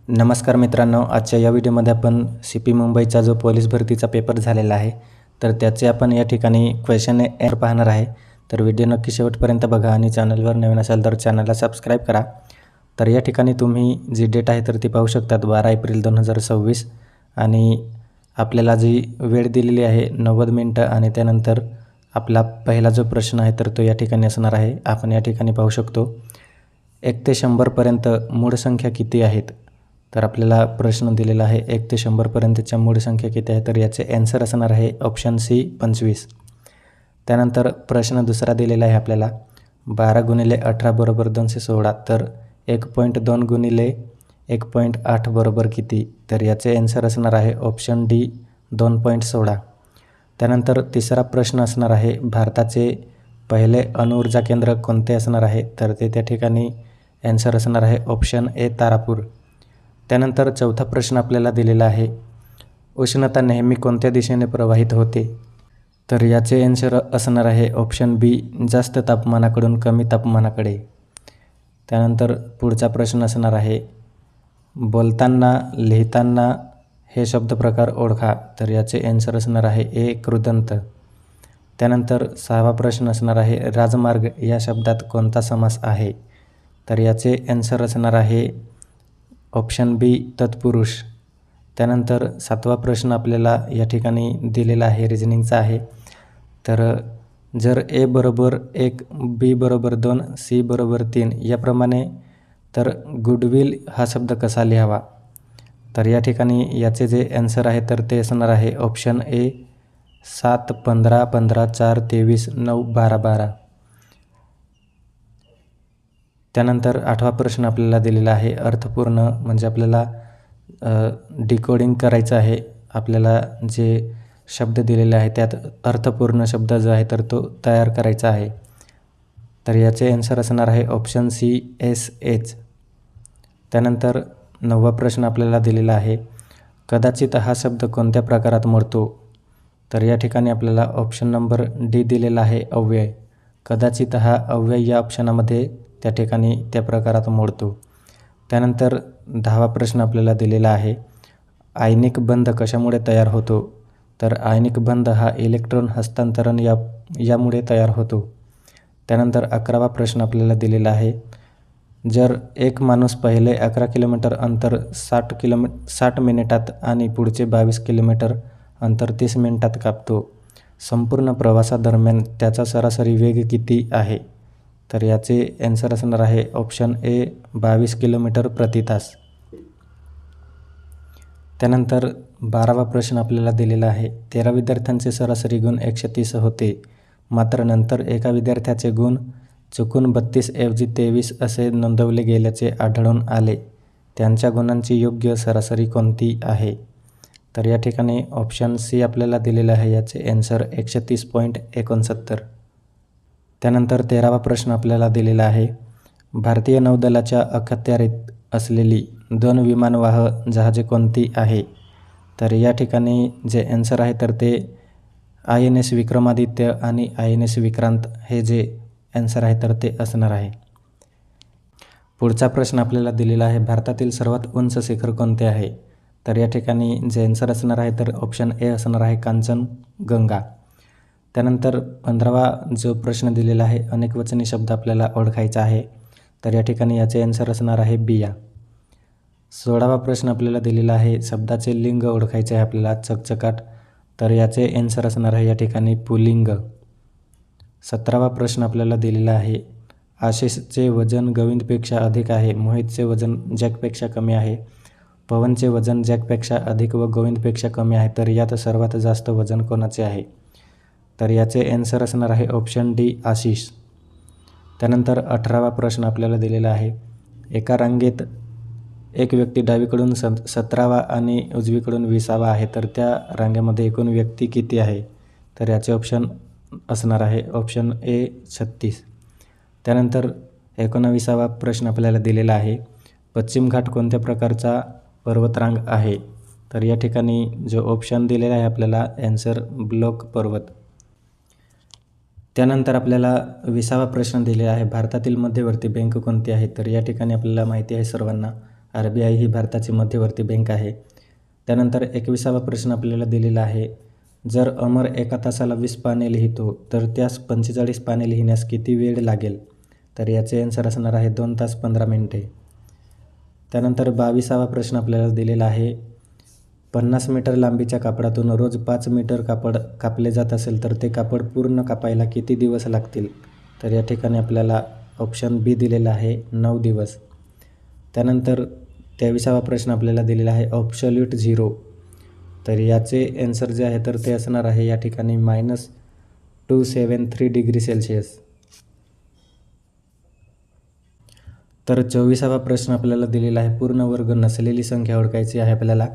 नमस्कार मित्रांनो, आजच्या या व्हिडिओमध्ये आपण CP मुंबईचा जो पोलीस भरतीचा पेपर झालेला आहे तर त्याचे आपण या ठिकाणी क्वेश्चन आन्सर पाहणार आहे। तर व्हिडिओ नक्की शेवटपर्यंत बघा आणि चॅनलवर नवीन असाल तर चॅनलला सबस्क्राईब करा। तर या ठिकाणी तुम्ही जी डेट आहे तर ती पाहू शकतात 12 एप्रिल 2026 आणि आपल्याला जी वेळ दिलेली आहे 90 मिनिटं आणि त्यानंतर आपला पहिला जो प्रश्न आहे तर तो या ठिकाणी असणार आहे। आपण या ठिकाणी पाहू शकतो 1 ते 100 पर्यंत मूळ संख्या किती आहेत। तर आपल्याला प्रश्न दिलेला आहे 1 ते 100 पर्यंतच्या मूळ संख्या किती आहे तर याचे आन्सर असणार आहे ऑप्शन सी 25। त्यानंतर प्रश्न दुसरा दिलेला आहे आपल्याला 12 गुणिले 18 बरोबर 216 तर 1.2 गुणिले 1.8 बरोबर किती तर याचे आन्सर असणार आहे ऑप्शन डी 2.16। त्यानंतर तिसरा प्रश्न असणार आहे भारताचे पहिले अणुऊर्जा केंद्र कोणते असणार आहे तर ते त्या ठिकाणी आन्सर असणार आहे ऑप्शन ए तारापूर। त्यानंतर चौथा प्रश्न आपल्याला दिलेला आहे उष्णता नेहमी कोणत्या दिशेने प्रवाहित होते तर याचे आन्सर असणार आहे ऑप्शन बी जास्त तापमानाकडून कमी तापमानाकडे। त्यानंतर पुढचा प्रश्न असणार आहे बोलताना लिहिताना हे शब्दप्रकार ओळखा तर याचे आन्सर असणार आहे ए कृदंत। त्यानंतर सहावा प्रश्न असणार आहे राजमार्ग या शब्दात कोणता समास आहे तर याचे आन्सर असणार आहे ऑप्शन बी तत्पुरुष। त्यानंतर सातवा प्रश्न आपल्याला या ठिकाणी दिलेला आहे रिजनिंगचा आहे। तर जर ए बरोबर 1 बी बरोबर 2 सी बरोबर 3 याप्रमाणे तर गुडविल हा शब्द कसा लिहावा तर या ठिकाणी याचे जे आन्सर आहे तर ते असणार आहे ऑप्शन ए 7 15 15 4 23 9 12 12। त्यानंतर आठवा प्रश्न आपल्याला दिलेला आहे अर्थपूर्ण म्हणजे आपल्याला डिकोडिंग करायचं आहे। आपल्याला जे शब्द दिलेले आहे त्यात अर्थपूर्ण शब्द जो आहे तर तो तयार करायचा आहे तर याचे आन्सर असणार आहे ऑप्शन सी SH। त्यानंतर नववा प्रश्न आपल्याला दिलेला आहे कदाचित हा शब्द कोणत्या प्रकारात मोडतो तर या ठिकाणी आपल्याला ऑप्शन नंबर डी दिलेला आहे अव्यय। कदाचित हा अव्यय या ऑप्शनामध्ये त्या ठिकाणी त्या प्रकारात मोडतो। त्यानंतर 10वा प्रश्न आपल्याला दिलेला आहे आयनिक बंध कशामुळे तयार होतो तर आयनिक बंध हा इलेक्ट्रॉन हस्तांतरण यामुळे तयार होतो। त्यानंतर 11वा प्रश्न आपल्याला दिलेला आहे जर एक माणूस पहिले 11 किलोमीटर अंतर 60 मिनिटात आणि पुढचे 22 किलोमीटर अंतर 30 मिनिटात कापतो संपूर्ण प्रवासादरम्यान त्याचा सरासरी वेग किती आहे तर याचे आन्सर असणार आहे ऑप्शन ए 22 किलोमीटर प्रति तास। त्यानंतर 12वा प्रश्न आपल्याला दिलेला आहे 13 विद्यार्थ्यांचे सरासरी गुण 130 होते मात्र नंतर एका विद्यार्थ्याचे गुण चुकून 32 ऐवजी 23 असे नोंदवले गेल्याचे आढळून आले त्यांच्या गुणांची योग्य सरासरी कोणती आहे तर या ठिकाणी ऑप्शन सी आपल्याला दिलेला आहे याचे आन्सर 130.69। त्यानंतर 13वा प्रश्न आपल्याला दिलेला आहे भारतीय नौदलाच्या अखत्यारीत असलेली 2 विमानवाह जहाजे कोणती आहे तर या ठिकाणी जे आन्सर आहे तर ते INS विक्रमादित्य आणि INS विक्रांत हे जे आन्सर आहे तर ते असणार आहे। पुढचा प्रश्न आपल्याला दिलेला आहे भारतातील सर्वात उंच शिखर कोणते आहे तर या ठिकाणी जे आन्सर असणार आहे तर ऑप्शन ए असणार आहे कांचनगंगा। त्यानंतर 15वा जो प्रश्न दिलेला आहे अनेकवचनी शब्द आपल्याला ओळखायचा आहे तर या ठिकाणी याचे आन्सर असणार आहे बिया। 16वा प्रश्न आपल्याला दिलेला आहे शब्दाचे लिंग ओळखायचे आहे आपल्याला चकचकाट तर याचे आन्सर असणार आहे या ठिकाणी पुल्लिंग। 17वा प्रश्न आपल्याला दिलेला आहे आशिषचे वजन गोविंदपेक्षा अधिक आहे मोहितचे वजन जॅकपेक्षा कमी आहे पवनचे वजन जॅकपेक्षा अधिक व गोविंदपेक्षा कमी आहे तर यात सर्वात जास्त वजन कोणाचे आहे तर याचे आन्सर असणार आहे ऑप्शन डी आशिष। त्यानंतर 18वा प्रश्न आपल्याला दिलेला आहे एका रांगेत एक व्यक्ती डावीकडून 17वा आणि उजवीकडून 20वा आहे तर त्या रांगेमध्ये एकूण व्यक्ती किती आहे तर याचे ऑप्शन असणार आहे ऑप्शन ए 36। त्यानंतर 19वा प्रश्न आपल्याला दिलेला आहे पश्चिम घाट कोणत्या प्रकारचा पर्वतरांग आहे तर या ठिकाणी जो ऑप्शन दिलेला आहे आपल्याला आन्सर ब्लॉक पर्वत। त्यानंतर आपल्याला 20वा प्रश्न दिलेला आहे भारतातील मध्यवर्ती बँक कोणती आहे तर या ठिकाणी आपल्याला माहिती आहे सर्वांना RBI ही भारताची मध्यवर्ती बँक आहे. त्यानंतर 21वा प्रश्न आपल्याला दिलेला आहे, जर अमर एका तासाला 20 पाने लिहितो तर त्यास 45 पाने लिहिण्यास किती वेळ लागेल? तर याचे आन्सर असणार आहे 2 तास 15 मिनिटे. त्यानंतर 22वा प्रश्न आपल्याला दिलेला आहे, 50 मीटर लांबीच्या कापडातून रोज 5 मीटर कापड कापले जात असेल तर ते कापड पूर्ण कापायला किती दिवस लागतील? तर या ठिकाणी आपल्याला ऑप्शन बी दिलेला आहे 9 दिवस. त्यानंतर 23वा प्रश्न आपल्याला दिलेला आहे ॲब्सोल्यूट झिरो. तर याचे आन्सर जे आहे तर ते असणार आहे या ठिकाणी -273 डिग्री सेल्सिअस. तर 24वा प्रश्न आपल्याला दिलेला आहे पूर्ण वर्ग नसलेली संख्या ओळखायची आहे आपल्याला.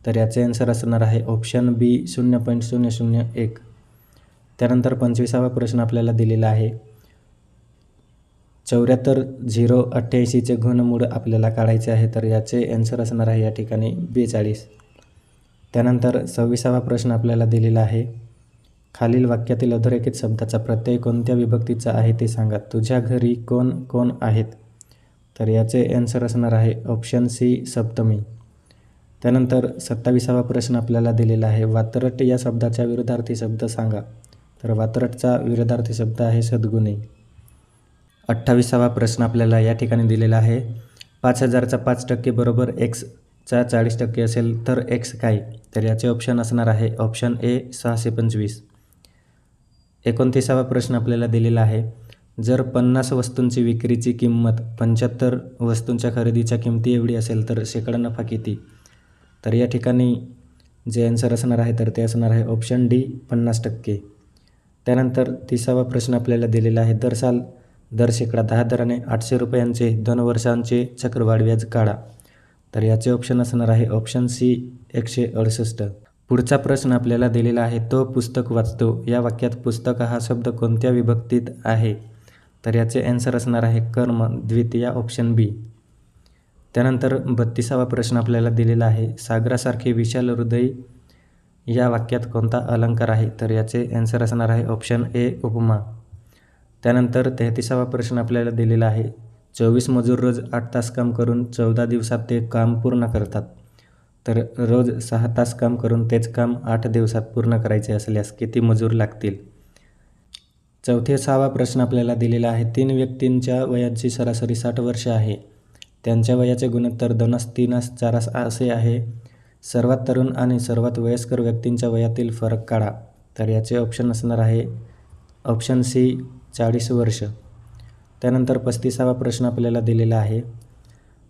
तर याचे आन्सर असणार आहे ऑप्शन बी 0.001. त्यानंतर 25वा प्रश्न आपल्याला दिलेला आहे 74 0 88चे घनमूळ आपल्याला काढायचे आहे. तर याचे आन्सर असणार आहे या ठिकाणी 42. त्यानंतर 26वा प्रश्न आपल्याला दिलेला आहे, खालील वाक्यातील अधोरेखित शब्दाचा प्रत्यय कोणत्या विभक्तीचा आहे ते सांगा. तुझ्या घरी कोण कोण आहेत? तर याचे आन्सर असणार आहे ऑप्शन सी सप्तमी. त्यानंतर 27वा प्रश्न आपल्याला दिलेला आहे, वात्रट या शब्दाच्या विरुद्धार्थी शब्द सांगा. तर वात्रटचा विरुद्धार्थी शब्द आहे सद्गुणी. 28वा प्रश्न आपल्याला या ठिकाणी दिलेला आहे, 5000चा 5% बरोबर एक्सचा 40% असेल तर एक्स काय? तर याचे ऑप्शन असणार आहे ऑप्शन ए 625. 29वा प्रश्न आपल्याला दिलेला आहे, जर 50 वस्तूंची विक्रीची किंमत 75 वस्तूंच्या खरेदीच्या किमती एवढी असेल तर शेकडा नफा किती? तर या ठिकाणी जे आन्सर असणार आहे तर ते असणार आहे ऑप्शन डी 50%. त्यानंतर 30वा प्रश्न आपल्याला दिलेला आहे, दर शेकडा 10 दराने 800 रुपयांचे 2 वर्षांचे चक्रवाढ व्याज काढा. तर याचे ऑप्शन असणार आहे ऑप्शन सी 168. पुढचा प्रश्न आपल्याला दिलेला आहे, तो पुस्तक वाचतो या वाक्यात पुस्तक हा शब्द कोणत्या विभक्तीत आहे? तर याचे आन्सर असणार आहे कर्म द्वितीया ऑप्शन बी. त्यानंतर 32वा प्रश्न आपल्याला दिलेला आहे, सागरासारखे विशाल हृदय या वाक्यात कोणता अलंकार आहे? तर याचे आन्सर असणार आहे ऑप्शन ए उपमा. त्यानंतर 33वा प्रश्न आपल्याला दिलेला आहे, 24 मजूर रोज 8 तास काम करून 14 दिवसात ते काम पूर्ण करतात. तर रोज 6 तास काम करून तेच काम 8 दिवसात पूर्ण करायचे असल्यास किती मजूर लागतील? 34वा प्रश्न आपल्याला दिलेला आहे, 3 व्यक्तींच्या वयाची सरासरी 60 वर्षे आहे. त्यांच्या वयाचे गुणोत्तर 2:3:4 असे आहे. सर्वात तरुण आणि सर्वात वयस्कर व्यक्तींच्या वयातील फरक काढा. तर याचे ऑप्शन असणार आहे ऑप्शन सी 40 वर्ष. त्यानंतर 35वा प्रश्न आपल्याला दिलेला आहे,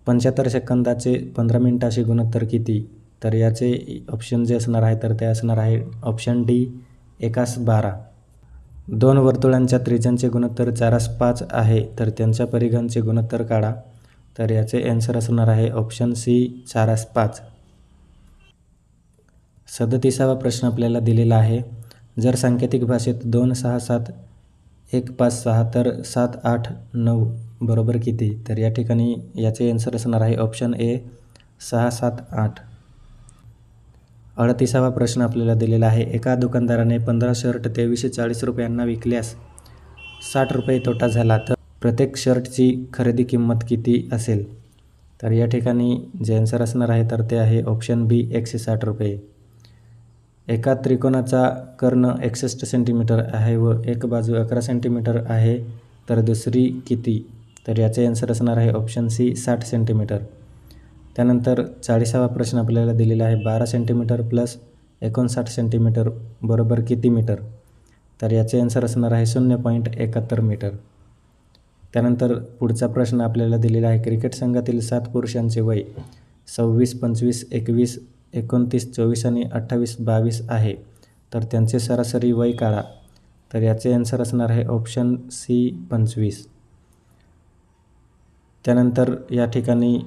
75 सेकंदाचे 15 मिनिटाशी गुणोत्तर किती? तर याचे ऑप्शन जे असणार आहे तर ते असणार आहे ऑप्शन डी 1:12. 2 वर्तुळांच्या त्रिज्यांचे गुणोत्तर 4:5 आहे तर त्यांच्या परिघांचे गुणोत्तर काढा. तर याचे आन्सर असणार आहे ऑप्शन सी 4:5. 37वा प्रश्न आपल्याला दिलेला आहे, जर सांकेतिक भाषेत 2 6 7 1 5 6 तर 7 8 9 बरोबर किती? तर या ठिकाणी याचे आन्सर असणार आहे ऑप्शन ए 6 7 8. 38वा प्रश्न आपल्याला दिलेला आहे, एका दुकानदाराने 15 शर्ट 2340 रुपयांना विकल्यास 60 रुपये तोटा झाला तर प्रत्येक शर्टची खरेदी किंमत किती असेल? तर या ठिकाणी जे आन्सर असणार आहे तर ते आहे ऑप्शन बी 160 रुपये. एका त्रिकोणाचा कर्ण 61 सेंटीमीटर आहे व एक बाजू 11 सेंटीमीटर आहे तर दुसरी किती? तर याचे आन्सर असणार आहे ऑप्शन सी 60 सेंटीमीटर. त्यानंतर 40वा प्रश्न आपल्याला दिलेला आहे, 12 सेंटीमीटर प्लस 59 सेंटीमीटर बरोबर किती मीटर? तर याचे आन्सर असणार आहे 0.71 मीटर. त्यानंतर पुढचा प्रश्न आपल्याला दिलेला आहे, क्रिकेट संघातील 7 पुरुषांचे वय 26 25 21 29 24 आणि 28 22 आहे तर त्यांचे सरासरी वय काढा. तर याचे आन्सर असणार आहे ऑप्शन सी 25. त्यानंतर या ठिकाणी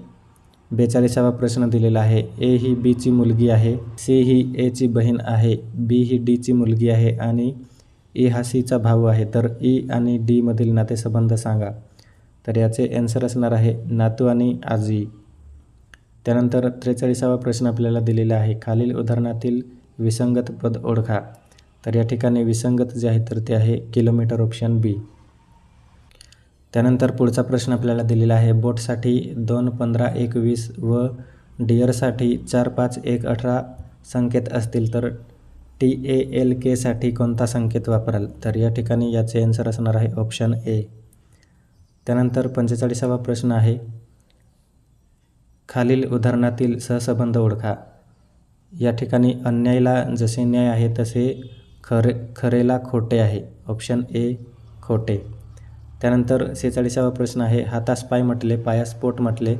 42वा प्रश्न दिलेला आहे, ए ही बीची मुलगी आहे, सी ही एची बहीण आहे, बी ही डीची मुलगी आहे आणि ई हा सीचा भाऊ आहे तर ई आणि डी मधील नातेसंबंध सांगा. तर याचे आन्सर असणार आहे नातू आणि आजी. त्यानंतर 43वा प्रश्न आपल्याला दिलेला आहे, खालील उदाहरणातील विसंगत पद ओळखा. तर या ठिकाणी विसंगत जे आहे तर ते आहे किलोमीटर ऑप्शन बी. त्यानंतर पुढचा प्रश्न आपल्याला दिलेला आहे, बोटसाठी 2, 15, 1, 20 व डिअरसाठी 4, 5, 1, 18 संकेत असतील तर TALKसाठी कोणता संकेत वापराल? तर या ठिकाणी याचे आन्सर असणार आहे ऑप्शन ए. त्यानंतर 45वा प्रश्न आहे, खालील उदाहरणातील सहसंबंध ओळखा. या ठिकाणी अन्यायला जसे न्याय आहे तसे खरेला खोटे आहे. ऑप्शन ए खोटे. त्यानंतर 46वा प्रश्न आहे, हातास पाय म्हटले, पायास पोट म्हटले,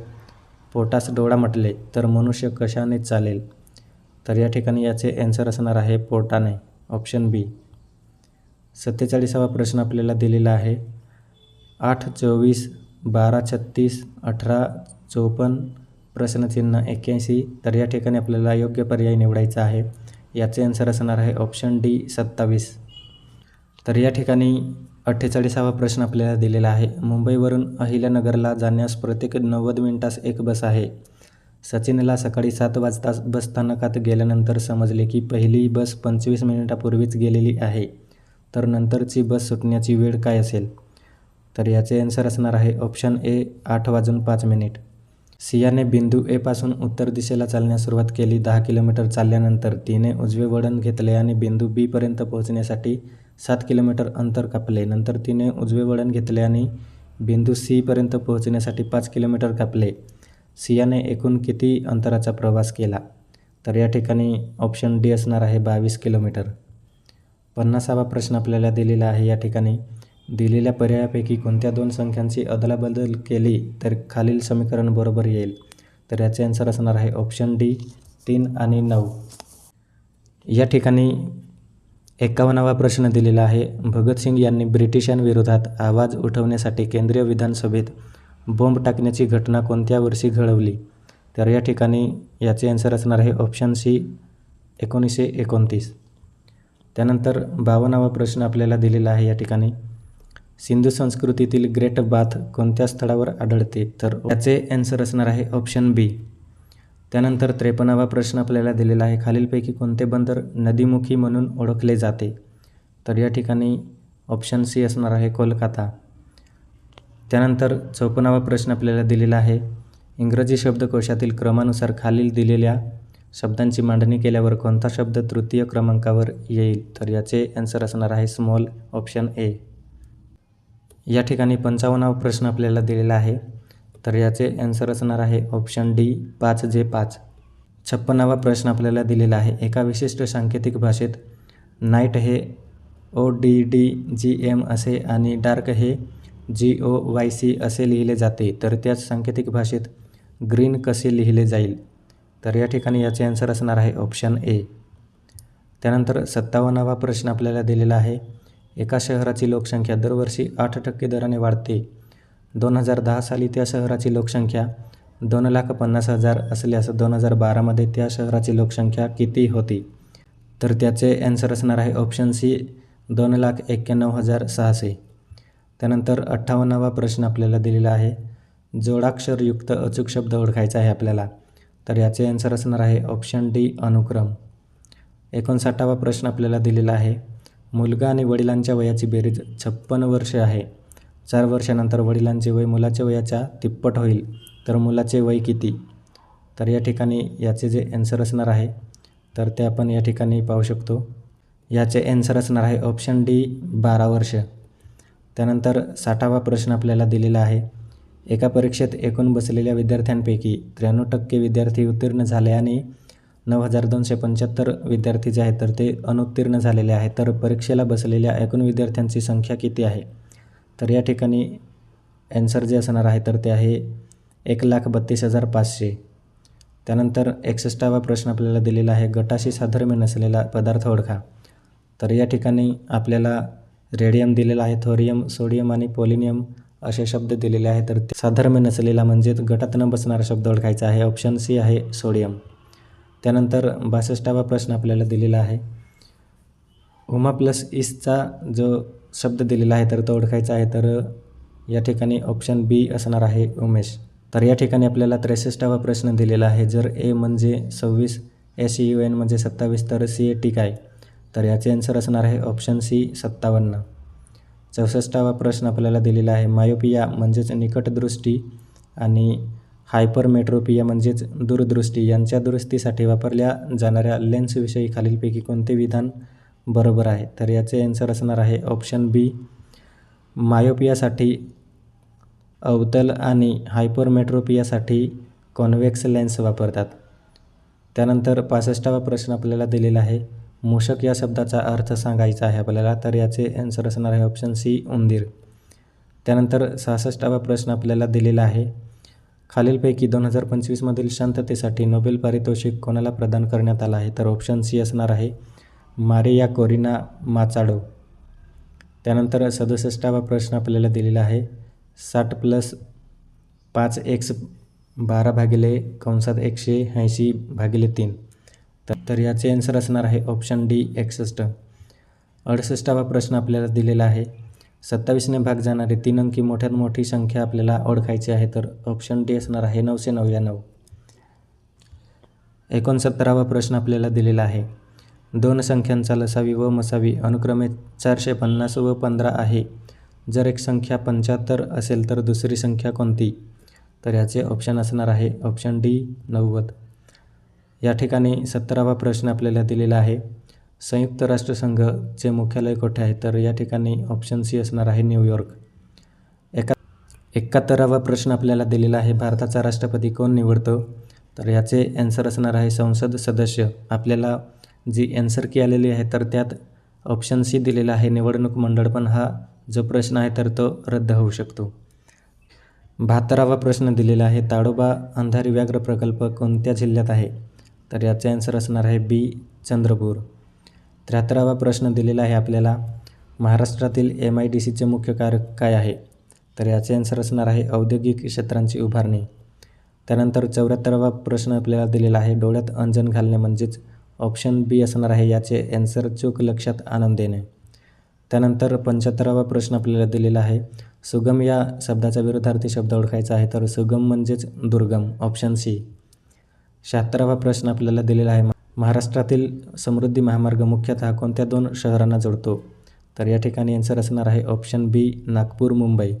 पोटास डोळा म्हटले तर मनुष्य कशाने चालेल? तर या ठिकाणी याचे आन्सर असणार आहे पोटाने. ऑप्शन बी. 47वा प्रश्न आपल्याला दिलेला आहे, 8, 24, 12, 36, 18, 54 प्रश्नचिन्ह 81. तर या ठिकाणी आपल्याला योग्य पर्याय निवडायचा आहे. याचे आन्सर असणार आहे ऑप्शन डी 27. तर या ठिकाणी 48वा प्रश्न आपल्याला दिलेला आहे, मुंबईवरून अहिल्यानगरला जाण्यास प्रत्येक 90 मिनिटास एक बस आहे. सचिनला सकाळी 7 वाजता बसस्थानकात गेल्यानंतर समजले की पहिली बस 25 मिनिटापूर्वीच गेलेली आहे. तर नंतरची बस सुटण्याची वेळ काय असेल? तर याचे आन्सर असणार आहे ऑप्शन ए 8:05. सियाने बिंदू ए पासून उत्तर दिशेला चालण्यास सुरुवात केली. 10 किलोमीटर चालल्यानंतर तिने उजवे वळण घेतले आणि बिंदू बी पर्यंत पोहोचण्यासाठी 7 किलोमीटर अंतर कापले. नंतर तिने उजवे वळण घेतले आणि बिंदू सी पर्यंत पोहोचण्यासाठी 5 किलोमीटर कापले. सियाने एकूण किती अंतराचा प्रवास केला? तर या ठिकाणी ऑप्शन डी असणार आहे 22 किलोमीटर. 50वा प्रश्न आपल्याला दिलेला आहे. या ठिकाणी दिलेल्या पर्यायापैकी कोणत्या 2 संख्यांची अदलाबदल केली तर खालील समीकरण बरोबर येईल? तर याचे आन्सर असणार आहे ऑप्शन डी 3 आणि 9. या ठिकाणी 51वा प्रश्न दिलेला आहे, भगतसिंग यांनी ब्रिटिशांविरोधात आवाज उठवण्यासाठी केंद्रीय विधानसभेत बॉम्ब टाकण्याची घटना कोणत्या वर्षी घडवली? तर या ठिकाणी याचे आन्सर असणार आहे ऑप्शन सी 1929. त्यानंतर 52वा प्रश्न आपल्याला दिलेला आहे. या ठिकाणी सिंधू संस्कृतीतील ग्रेट बाथ कोणत्या स्थळावर आढळते? तर याचे आन्सर असणार आहे ऑप्शन बी. त्यानंतर 53वा प्रश्न आपल्याला दिलेला आहे, खालीलपैकी कोणते बंदर नदीमुखी म्हणून ओळखले जाते? तर या ठिकाणी ऑप्शन सी असणार आहे कोलकाता. त्यानंतर 54वा प्रश्न आपल्याला दिलेला आहे, इंग्रजी शब्दकोशातील क्रमानुसार खालील दिलेल्या शब्दांची मांडणी केल्यावर कोणता शब्द तृतीय क्रमांकावर येईल? तर याचे आन्सर असणार आहे स्मॉल. Option A. या ठिकाणी 55वा प्रश्न आपल्याला दिलेला आहे. तर याचे आन्सर असणार आहे ऑप्शन डी 5J5. 56वा प्रश्न आपल्याला दिलेला आहे, एका विशिष्ट सांकेतिक भाषेत नाईट हे ODDGM असे आणि डार्क हे GOYC असे लिहिले जाते. तर त्याच सांकेतिक भाषेत ग्रीन कसे लिहिले जाईल? तर या ठिकाणी याचे आन्सर असणार आहे ऑप्शन ए. त्यानंतर 57वा प्रश्न आपल्याला दिलेला आहे, एका शहराची लोकसंख्या दरवर्षी 8% दराने वाढते. 2010 साली त्या शहराची लोकसंख्या 2,50,000 असल्यास 2012मध्ये त्या शहराची लोकसंख्या किती होती? तर त्याचे आन्सर असणार आहे ऑप्शन सी 2,91,600. त्यानंतर 58वा प्रश्न आपल्याला दिलेला आहे, जोडाक्षरयुक्त अचूक शब्द ओळखायचा आहे आपल्याला. तर याचे आन्सर असणार आहे ऑप्शन डी अनुक्रम. 59वा प्रश्न आपल्याला दिलेला आहे, मुलगा आणि वडिलांच्या वयाची बेरीज 56 वर्षे आहे. 4 वर्षानंतर वडिलांचे वय मुलाच्या वयाच्या तिप्पट होईल. तर मुलाचे वय किती? तर या ठिकाणी याचे जे आन्सर असणार आहे तर ते आपण या ठिकाणी पाहू शकतो. याचे आन्सर असणार आहे ऑप्शन डी 12 वर्ष. त्यानंतर 60वा प्रश्न आपल्याला दिलेला आहे, एका परीक्षेत एकूण बसलेल्या विद्यार्थ्यांपैकी 93% विद्यार्थी उत्तीर्ण झाले आणि 9,275 विद्यार्थी जे आहेत तर ते अनुत्तीर्ण झालेले आहेत. तर परीक्षेला बसलेल्या एकूण विद्यार्थ्यांची संख्या किती आहे? तर या ठिकाणी आन्सर जे असणार आहे तर ते आहे 1,32,500. त्यानंतर 61वा प्रश्न आपल्याला दिलेला आहे, गटाशी साधर्म्य नसलेला पदार्थ ओळखा. तर या ठिकाणी आपल्याला रेडियम दिलेला आहे, थोरियम, सोडियम आणि पोलिनियम असे शब्द दिलेले आहेत. तर साधर्म्य नसलेला म्हणजेच गटात न बसणारा शब्द ओळखायचा आहे. ऑप्शन सी आहे सोडियम. त्यानंतर 62वा प्रश्न आपल्याला दिलेला आहे, उमा प्लस इसचा जो शब्द दिलेला आहे तर तो ओळखायचा आहे. तर या ठिकाणी ऑप्शन बी असणार आहे उमेश. तर या ठिकाणी आपल्याला 63वा प्रश्न दिलेला आहे, जर ए म्हणजे 26, SUN म्हणजे 27 तर CAT काय? तर याचे आन्सर असणार आहे ऑप्शन सी 57. 64वा प्रश्न आपल्याला दिलेला आहे मायोपिया म्हणजेच निकटदृष्टी आणि हायपरमेट्रोपिया म्हणजेच दूरदृष्टी यांच्या दुरुस्तीसाठी वापरल्या जाणाऱ्या लेन्सविषयी खालीलपैकी कोणते विधान बरोबर आहे. तर याचे आन्सर असणार आहे ऑप्शन बी. मायोपियासाठी अवतल आणि हायपरमेट्रोपियासाठी कॉन्व्हेक्स लेन्स वापरतात. त्यानंतर 65वा प्रश्न आपल्याला दिलेला आहे मूषक या शब्दाचा अर्थ सांगायचा आहे आपल्याला. तर याचे आन्सर असणार आहे ऑप्शन सी उंदीर. त्यानंतर 66वा प्रश्न आपल्याला दिलेला आहे खालीलपैकी 2025 मधील शांततेसाठी नोबेल पारितोषिक कोणाला प्रदान करण्यात आलं आहे. तर ऑप्शन सी असणार आहे मारिया कोरिना माचाडो. त्यानंतर 67वा प्रश्न आपल्याला दिलेला आहे 60+5x 12/180/3. तर याचे आन्सर असणार आहे ऑप्शन डी 61. 68वा प्रश्न आपल्याला दिलेला आहे 27ने भाग जाणारी 3 अंकी मोठ्यात मोठी संख्या आपल्याला ओळखायची आहे. तर ऑप्शन डी असणार आहे 999. 69वा प्रश्न आपल्याला दिलेला आहे 2 संख्यांचा लसावी व मसावी अनुक्रमे 450 व 15 आहे. जर एक संख्या 75 असेल तर दुसरी संख्या कोणती. तर याचे ऑप्शन असणार आहे ऑप्शन डी 90. या ठिकाणी 70वा प्रश्न आपल्याला दिलेला आहे संयुक्त राष्ट्रसंघचे मुख्यालय कुठे आहे. तर या ठिकाणी ऑप्शन सी असणार आहे न्यूयॉर्क. 71वा प्रश्न आपल्याला दिलेला आहे भारताचा राष्ट्रपती कोण निवडतो. तर याचे आन्सर असणार आहे संसद सदस्य. आपल्याला जी आन्सर की आलेली आहे तर त्यात ऑप्शन सी दिलेला आहे निवडणूक मंडळ, पण हा जो प्रश्न आहे तर तो रद्द होऊ शकतो. 72वा प्रश्न दिलेला आहे ताडोबा अंधारी व्याघ्र प्रकल्प कोणत्या जिल्ह्यात आहे. तर याचे आन्सर असणार आहे बी चंद्रपूर. 73वा प्रश्न दिलेला आहे आपल्याला महाराष्ट्रातील MIDCचे मुख्य कार्य काय आहे. तर याचे आन्सर असणार आहे औद्योगिक क्षेत्रांची उभारणी. त्यानंतर 74वा प्रश्न आपल्याला दिलेला आहे डोळ्यात अंजन घालणे म्हणजेच ऑप्शन बी असणार आहे याचे आन्सर चूक लक्षात आणून देणे. त्यानंतर 75वा प्रश्न आपल्याला दिलेला आहे सुगम या शब्दाचा विरुद्धार्थी शब्द ओळखायचा आहे. तर सुगम म्हणजेच दुर्गम ऑप्शन सी. 76वा प्रश्न आपल्याला दिलेला आहे महाराष्ट्रातील समृद्धी महामार्ग मुख्यतः कोणत्या 2 शहरांना जोडतो. तर या ठिकाणी आन्सर असणार आहे ऑप्शन बी नागपूर मुंबई.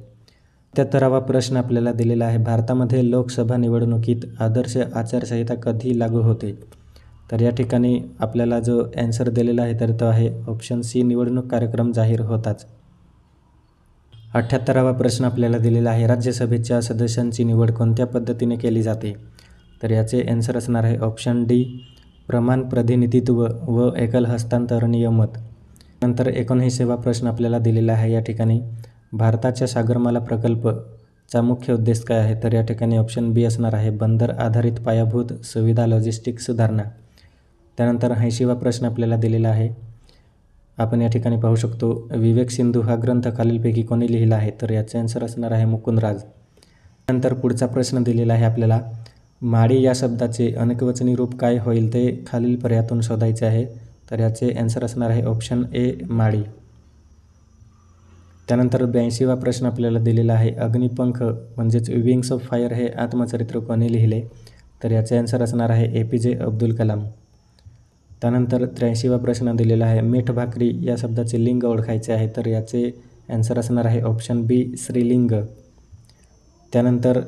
77वा प्रश्न आपल्याला दिलेला आहे भारतामध्ये लोकसभा निवडणुकीत आदर्श आचारसंहिता कधी लागू होते. तर या ठिकाणी आपल्याला जो आन्सर दिलेला आहे तर तो आहे ऑप्शन सी निवडणूक कार्यक्रम जाहीर होताच. 78वा प्रश्न आपल्याला दिलेला आहे राज्यसभेच्या सदस्यांची निवड कोणत्या पद्धतीने केली जाते. तर याचे आन्सर असणार आहे ऑप्शन डी प्रमाण प्रतिनिधित्व व एकल हस्तांतरणीय मत. नंतर 79वा प्रश्न आपल्याला दिलेला आहे या ठिकाणी भारताच्या सागरमाला प्रकल्पचा मुख्य उद्देश काय आहे. तर या ठिकाणी ऑप्शन बी असणार आहे बंदर आधारित पायाभूत सुविधा लॉजिस्टिक सुधारणा. त्यानंतर 80वा प्रश्न आपल्याला दिलेला आहे आपण या ठिकाणी पाहू शकतो विवेक सिंधू हा ग्रंथ खालीलपैकी कोणी लिहिला आहे. तर याचे आन्सर असणार आहे मुकुंदराज. नंतर पुढचा प्रश्न दिलेला आहे आपल्याला माळी या शब्दाचे अनेकवचनी रूप काय होईल ते खालील पर्यायातून शोधायचे आहे. तर याचे आन्सर असणार आहे ऑप्शन ए माळी. त्यानंतर 82वा प्रश्न आपल्याला दिलेला आहे अग्निपंख म्हणजेच विंग्स ऑफ फायर हे आत्मचरित्र कोणी लिहिले. तर याचे आन्सर असणार आहे APJ अब्दुल कलाम. त्यानंतर 83वा प्रश्न दिलेला आहे मीठ भाकरी या शब्दाचे लिंग ओळखायचे आहे. तर याचे आन्सर असणार आहे ऑप्शन बी स्त्रीलिंग. त्यानंतर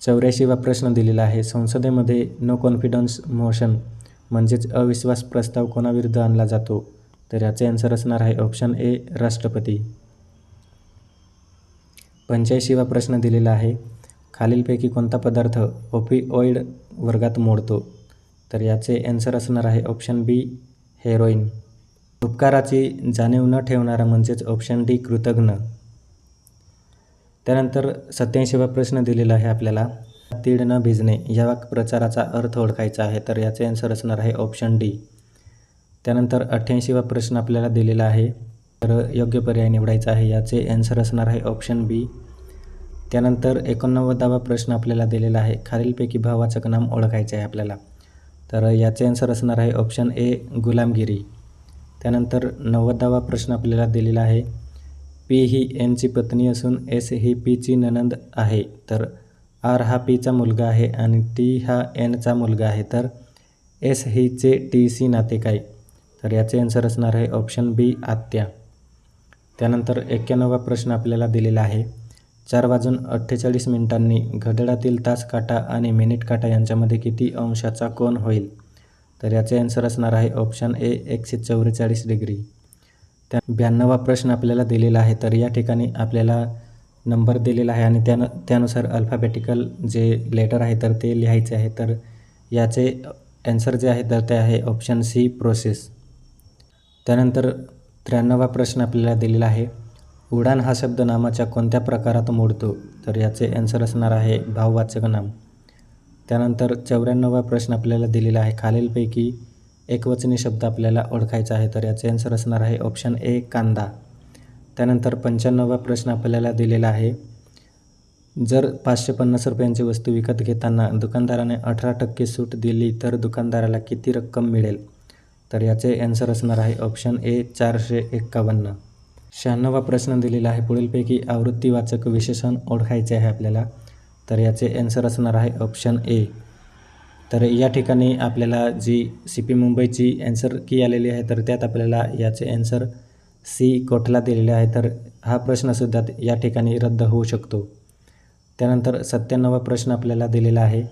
84वा प्रश्न दिलेला आहे संसदेमध्ये नो कॉन्फिडन्स मोशन म्हणजेच अविश्वास प्रस्ताव कोणाविरुद्ध आणला जातो. तर याचे आन्सर असणार आहे ऑप्शन ए राष्ट्रपती. 85वा प्रश्न दिलेला आहे खालीलपैकी कोणता पदार्थ ओपिओइड वर्गात मोडतो. तर याचे आन्सर असणार आहे ऑप्शन बी हेरोईन. उपकाराची जाणीव न ठेवणारा म्हणजेच ऑप्शन डी कृतघ्न. त्यानंतर 87वा प्रश्न दिलेला आहे आपल्याला तीळ न भिजणे या वाक्प्रचाराचा अर्थ ओळखायचा आहे. तर याचे आन्सर असणार आहे ऑप्शन डी. त्यानंतर 88वा प्रश्न आपल्याला दिलेला आहे तर योग्य पर्याय निवडायचा आहे. याचे आन्सर असणार आहे ऑप्शन बी. त्यानंतर 89वा प्रश्न आपल्याला दिलेला आहे खालीलपैकी भाववाचक नाम ओळखायचे आहे आपल्याला. तर याचे आन्सर असणार आहे ऑप्शन ए गुलामगिरी. त्यानंतर 90वा प्रश्न आपल्याला दिलेला आहे पी ही एनची पत्नी असून एस ही पीची नणंद आहे. तर आर हा पीचा मुलगा आहे आणि टी हा एनचा मुलगा आहे. तर एस हीचे टीशी नाते काय. तर याचे आन्सर असणार आहे ऑप्शन बी आत्या. त्यानंतर 91वा प्रश्न आपल्याला दिलेला आहे. 4:48 घड्याळातील तास काटा आणि मिनिट काटा यांच्यामध्ये किती अंशाचा कोन होईल? तर याचे आन्सर असणार आहे ऑप्शन ए 144 डिग्री. 92वा प्रश्न आपल्याला दिलेला आहे. तर या ठिकाणी आपल्याला नंबर दिलेला आहे आणि त्यानुसार अल्फाबेटिकल जे लेटर आहे तर ते लिहायचे आहे. तर याचे आन्सर जे आहे तर ते आहे ऑप्शन सी प्रोसेस. त्यानंतर 93वा प्रश्न आपल्याला दिलेला आहे. उडान हा शब्द नामाच्या कोणत्या प्रकारात मोडतो? तर याचे आन्सर असणार आहे भाववाचक नाम. त्यानंतर 94वा प्रश्न आपल्याला दिलेला आहे. खालीलपैकी एकवचनी शब्द आपल्याला ओळखायचा आहे. तर याचे आन्सर असणार आहे ऑप्शन ए कांदा. त्यानंतर 95वा प्रश्न आपल्याला दिलेला आहे. जर 550 रुपयांची वस्तू विकत घेताना दुकानदाराने 18% सूट दिली तर दुकानदाराला किती रक्कम मिळेल? तर याचे आन्सर असणार आहे ऑप्शन ए 451. 96वा प्रश्न दिलेला आहे. पुढीलपैकी आवृत्तीवाचक विशेषण ओळखायचे आहे आपल्याला. तर याचे आन्सर असणार आहे ऑप्शन ए. तर या ठिकाणी आपल्याला जी CP मुंबईची आन्सर की आलेली आहे तर त्यात आपल्याला याचे आन्सर सी कोठला दिलेले आहे. तर हा प्रश्नसुद्धा या ठिकाणी रद्द होऊ शकतो. त्यानंतर 97वा प्रश्न आपल्याला दिलेला आहे.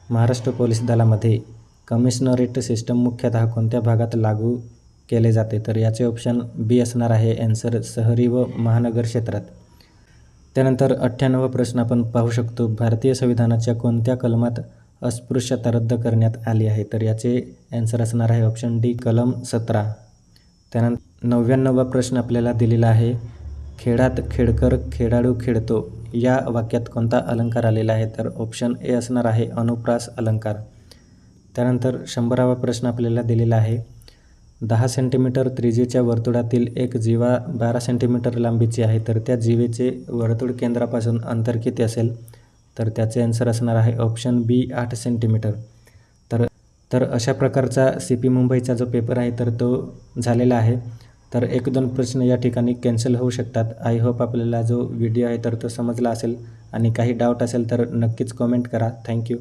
महाराष्ट्र पोलीस दलामध्ये कमिशनरेट सिस्टम मुख्यतः कोणत्या भागात लागू केले जाते? तर याचे ऑप्शन बी असणार आहे आन्सर शहरी व महानगर क्षेत्रात. त्यानंतर 98वा प्रश्न आपण पाहू शकतो. भारतीय संविधानाच्या कोणत्या कलमात अस्पृश्यता रद्द करण्यात आली आहे? तर याचे आन्सर असणार आहे ऑप्शन डी कलम 17. त्यानंतर 99वा प्रश्न आपल्याला दिलेला आहे. खेळात खेळकर खेळाडू खेळतो या वाक्यात कोणता अलंकार आलेला आहे? तर ऑप्शन ए असणार आहे अनुप्रास अलंकार. त्यानंतर 100वा प्रश्न आपल्याला दिलेला आहे. 10 सेंटीमीटर त्रिज्येच्या वर्तुळातील एक जीवा 12 सेंटीमीटर लांबीची आहे. तर त्या जीवेचे वर्तुळ केंद्रापासून अंतर किती असेल? तर त्याचे आन्सर असणार आहे ऑप्शन बी 8 सेंटीमीटर. तर अशा प्रकारचा CP मुंबईचा जो पेपर आहे तर तो झालेला आहे. तर 1-2 प्रश्न या ठिकाणी कॅन्सल होऊ शकतात. आय होप आपल्याला जो व्हिडिओ आहे तर तो समजला असेल आणि काही डाऊट असेल तर नक्कीच कॉमेंट करा. थँक्यू.